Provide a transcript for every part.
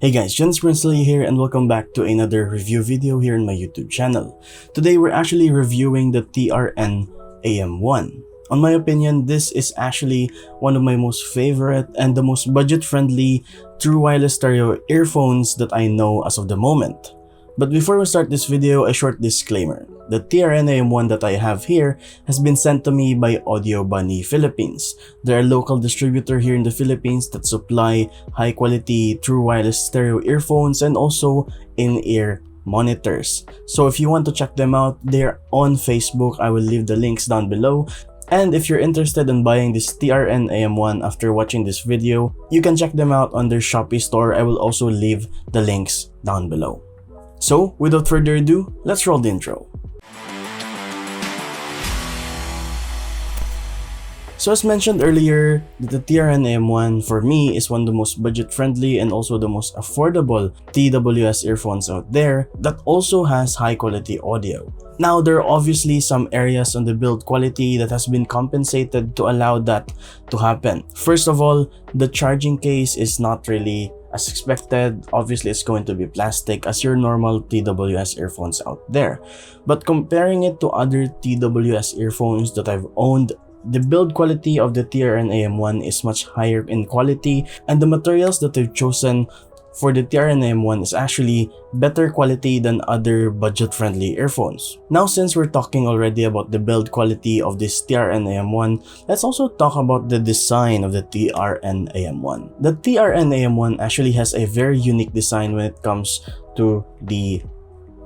Hey guys, Linsoul here and welcome back to another review video here in my YouTube channel. Today we're actually reviewing the TRN AM1. On my opinion, this is actually one of my most favorite and the most budget-friendly true wireless stereo earphones that I know as of the moment. But before we start this video, a short disclaimer. The TRN AM1 that I have here has been sent to me by AudioBunny Philippines. They're a local distributor here in the Philippines that supply high-quality true wireless stereo earphones and also in-ear monitors. So if you want to check them out, they're on Facebook. I will leave the links down below. And if you're interested in buying this TRN AM1 after watching this video, you can check them out on their Shopee store. I will also leave the links down below. So, without further ado, let's roll the intro. So as mentioned earlier, the TRN AM1 for me is one of the most budget-friendly and also the most affordable TWS earphones out there that also has high-quality audio. Now, there are obviously some areas on the build quality that has been compensated to allow that to happen. First of all, the charging case is not really as expected. Obviously, it's going to be plastic as your normal TWS earphones out there. But comparing it to other TWS earphones that I've owned, the build quality of the TRN AM1 is much higher in quality, and the materials that they've chosen for the TRN AM1 is actually better quality than other budget-friendly earphones. Now, since we're talking already about the build quality of this TRN AM1, let's also talk about the design of the TRN AM1. The TRN AM1 actually has a very unique design when it comes to the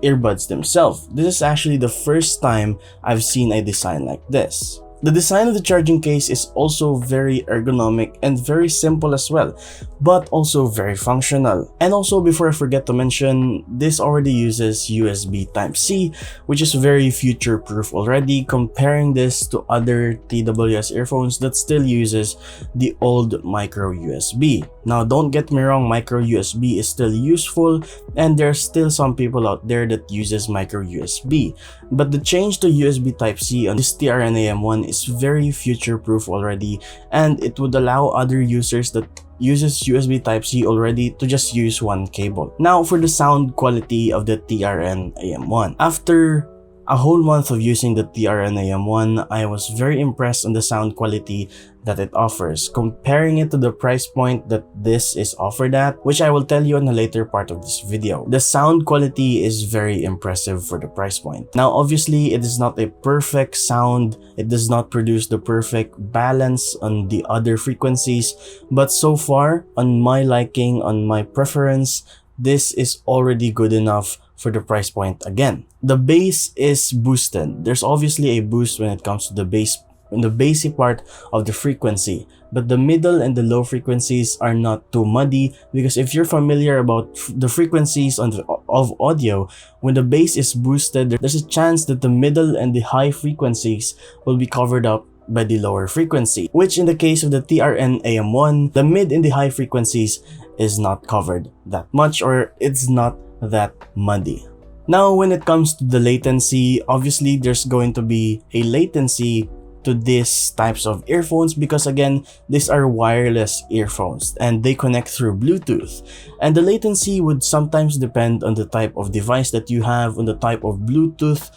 earbuds themselves. This is actually the first time I've seen a design like this. The design of the charging case is also very ergonomic and very simple as well, but also very functional. And also, before I forget to mention, this already uses USB Type-C, which is very future-proof already, comparing this to other TWS earphones that still uses the old micro USB. Now, don't get me wrong, micro USB is still useful, and there are still some people out there that uses micro USB. But the change to USB Type-C on this TRN AM1 is very future-proof already, and it would allow other users that uses USB Type-C already to just use one cable. Now, for the sound quality of the TRN AM1. After a whole month of using the TRN AM1, I was very impressed on the sound quality that it offers, comparing it to the price point that this is offered at, which I will tell you in a later part of this video. The sound quality is very impressive for the price point. Now, obviously, it is not a perfect sound. It does not produce the perfect balance on the other frequencies, but so far, on my liking, on my preference, this is already good enough for the price point again. The bass is boosted. There's obviously a boost when it comes to the bass in the basic part of the frequency, but the middle and the low frequencies are not too muddy, because if you're familiar about the frequencies of audio, when the bass is boosted, there's a chance that the middle and the high frequencies will be covered up by the lower frequency, which in the case of the TRN AM1, the mid and the high frequencies is not covered that much, or it's not that muddy. Now, when it comes to the latency, obviously there's going to be a latency to these types of earphones because, again, these are wireless earphones and they connect through Bluetooth, and the latency would sometimes depend on the type of device that you have, on the type of Bluetooth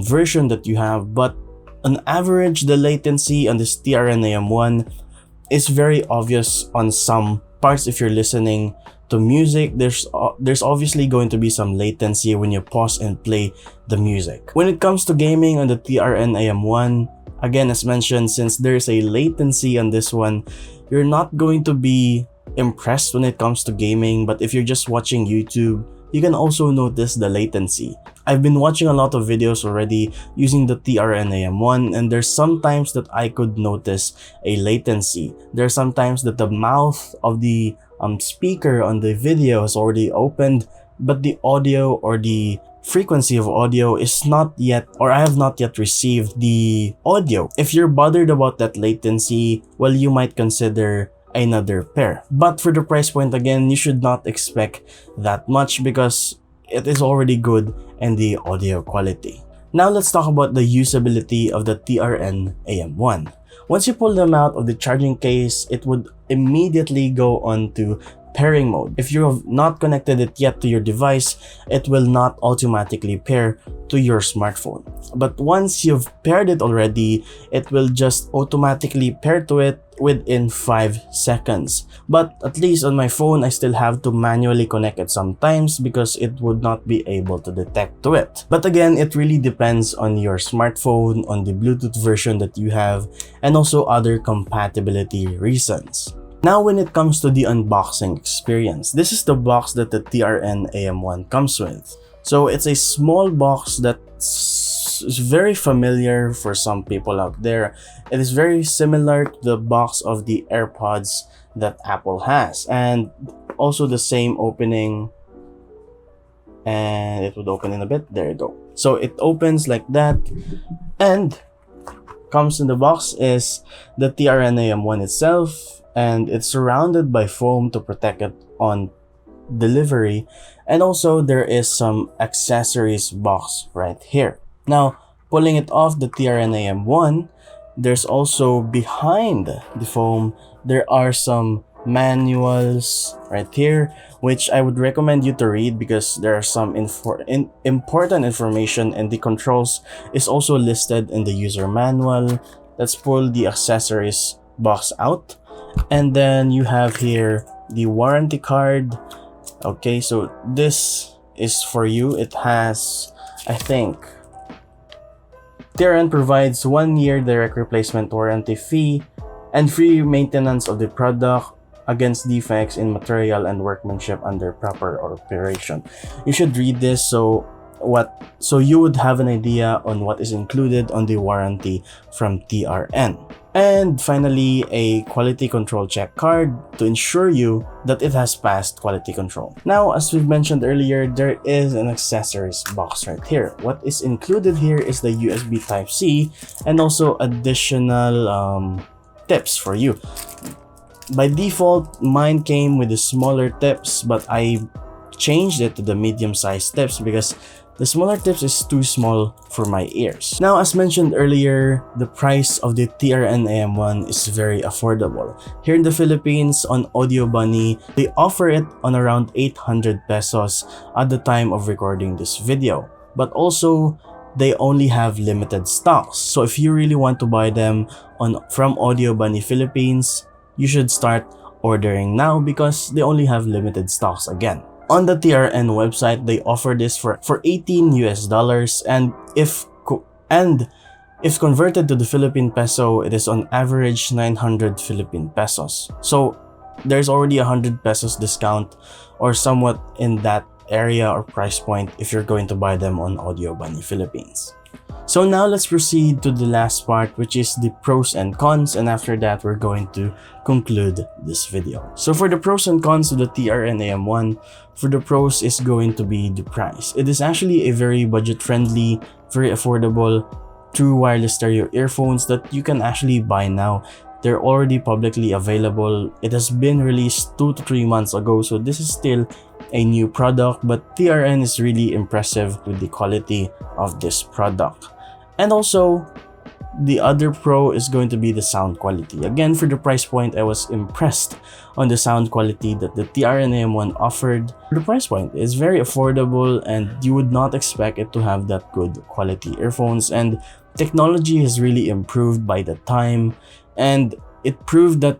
version that you have. But on average, the latency on this TRN AM1 is very obvious on some parts. If you're listening to music, there's obviously going to be some latency when you pause and play the music. When it comes to gaming on the TRN AM1, again, as mentioned, since there's a latency on this one, you're not going to be impressed when it comes to gaming. But if you're just watching YouTube, you can also notice the latency. I've been watching a lot of videos already using the TRN AM1, and there's sometimes that I could notice a latency. There's sometimes that the mouth of the speaker on the video is already opened, but the audio or the frequency of audio is not yet, or I have not yet received the audio. If you're bothered about that latency, well, you might consider another pair. But for the price point, again, you should not expect that much because it is already good in the audio quality. Now let's talk about the usability of the TRN AM1. Once you pull them out of the charging case, it would immediately go on to pairing mode. If you have not connected it yet to your device, it will not automatically pair to your smartphone. But once you've paired it already, it will just automatically pair to it within 5 seconds. But at least on my phone, I still have to manually connect it sometimes because it would not be able to detect to it. But again, it really depends on your smartphone, on the Bluetooth version that you have, and also other compatibility reasons. Now, when it comes to the unboxing experience, this is the box that the TRN AM1 comes with. So it's a small box that's very familiar for some people out there. It is very similar to the box of the AirPods that Apple has, and also the same opening, and it would open in a bit. There you go. So it opens like that, and comes in the box is the TRN AM1 itself, and it's surrounded by foam to protect it on delivery, and also there is some accessories box right here. Now, pulling it off the TRN AM1, there's also behind the foam, there are some manuals right here, which I would recommend you to read because there are some important information, and the controls is also listed in the user manual. Let's pull the accessories box out, and then you have here the warranty card. Okay, so this is for you. It has, I think, TRN provides 1 year direct replacement warranty fee and free maintenance of the product against defects in material and workmanship under proper operation. You should read this so you would have an idea on what is included on the warranty from TRN. And finally, a quality control check card to ensure you that it has passed quality control. Now, as we've mentioned earlier, there is an accessories box right here. What is included here is the USB Type-C and also additional tips for you. By default, mine came with the smaller tips, but I changed it to the medium-sized tips because the smaller tips is too small for my ears. Now, as mentioned earlier, the price of the TRN AM1 is very affordable. Here in the Philippines, on AudioBunny, they offer it on around 800 pesos at the time of recording this video. But also, they only have limited stocks. So if you really want to buy them from AudioBunny Philippines, you should start ordering now because they only have limited stocks again. On the TRN website, they offer this for $18 US, and if converted to the Philippine peso, it is on average 900 Philippine pesos. So there's already 100 pesos discount or somewhat in that area or price point if you're going to buy them on AudioBunny Philippines. So now let's proceed to the last part, which is the pros and cons, and after that we're going to conclude this video. So for the pros and cons of the TRN AM1, for the pros is going to be the price. It is actually a very budget-friendly, very affordable, true wireless stereo earphones that you can actually buy now. They're already publicly available. It has been released 2 to 3 months ago, so this is still a new product, but TRN is really impressive with the quality of this product. And also, the other pro is going to be the sound quality. Again, for the price point, I was impressed on the sound quality that the TRN AM1 offered. The price point is very affordable, and you would not expect it to have that good quality earphones, and technology has really improved by the time, and it proved that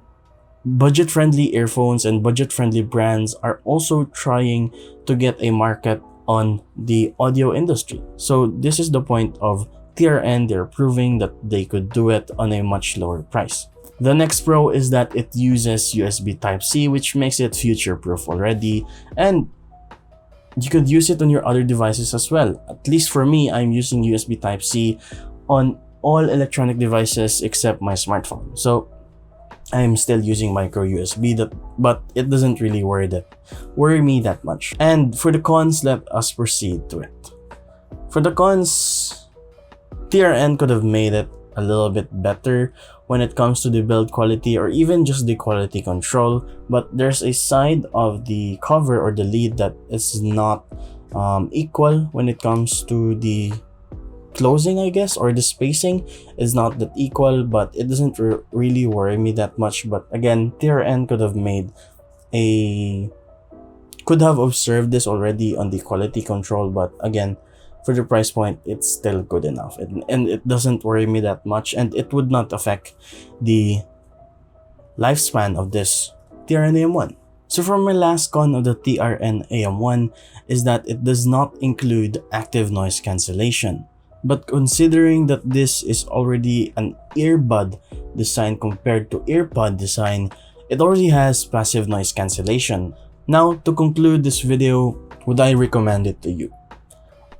budget-friendly earphones and budget-friendly brands are also trying to get a market on the audio industry. So this is the point of TRN. They're proving that they could do it on a much lower price. The next pro is that it uses USB Type-C, which makes it future-proof already, and you could use it on your other devices as well. At least for me, I'm using USB Type-C on all electronic devices except my smartphone. So I'm still using micro USB, but it doesn't really worry me that much. And for the cons, let us proceed to it. For the cons, TRN could have made it a little bit better when it comes to the build quality or even just the quality control, but there's a side of the cover or the lid that is not equal when it comes to the closing, I guess, or the spacing is not that equal, but it doesn't really worry me that much. But again, TRN could have made could have observed this already on the quality control, but again, for the price point, it's still good enough, and it doesn't worry me that much, and it would not affect the lifespan of this TRN AM1. So for my last con of the TRN AM1 is that it does not include active noise cancellation. But considering that this is already an earbud design compared to earpod design, it already has passive noise cancellation. Now, to conclude this video, would I recommend it to you?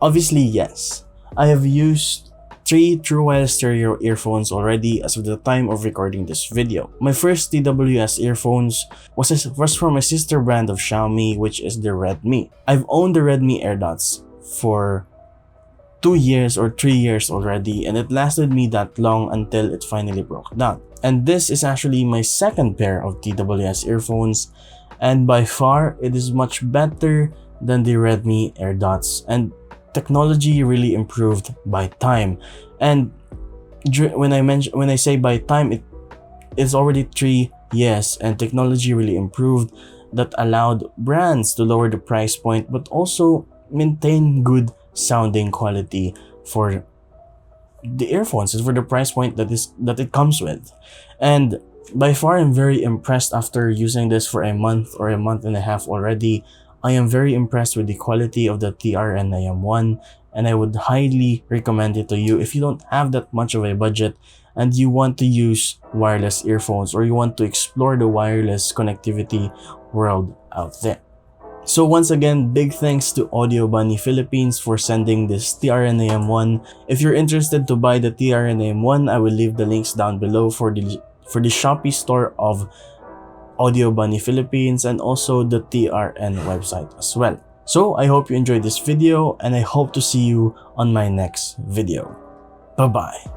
Obviously, yes. I have used 3 true wireless stereo earphones already as of the time of recording this video. My first TWS earphones was from my sister brand of Xiaomi, which is the Redmi. I've owned the Redmi AirDots for 2 years or 3 years already, and it lasted me that long until it finally broke down. And this is actually my second pair of TWS earphones, and by far it is much better than the Redmi AirDots, and technology really improved by time. And when I say by time, it's already 3 years, and technology really improved that allowed brands to lower the price point but also maintain good sounding quality for the earphones, for the price point that it comes with. And by far, I'm very impressed after using this for a month or a month and a half already. I am very impressed with the quality of the TRN AM1, and I would highly recommend it to you if you don't have that much of a budget and you want to use wireless earphones, or you want to explore the wireless connectivity world out there. So once again, big thanks to AudioBunny Philippines for sending this TRN AM1. If you're interested to buy the TRN AM1, I will leave the links down below for the Shopee store of AudioBunny Philippines and also the TRN website as well. So I hope you enjoyed this video, and I hope to see you on my next video. Bye bye.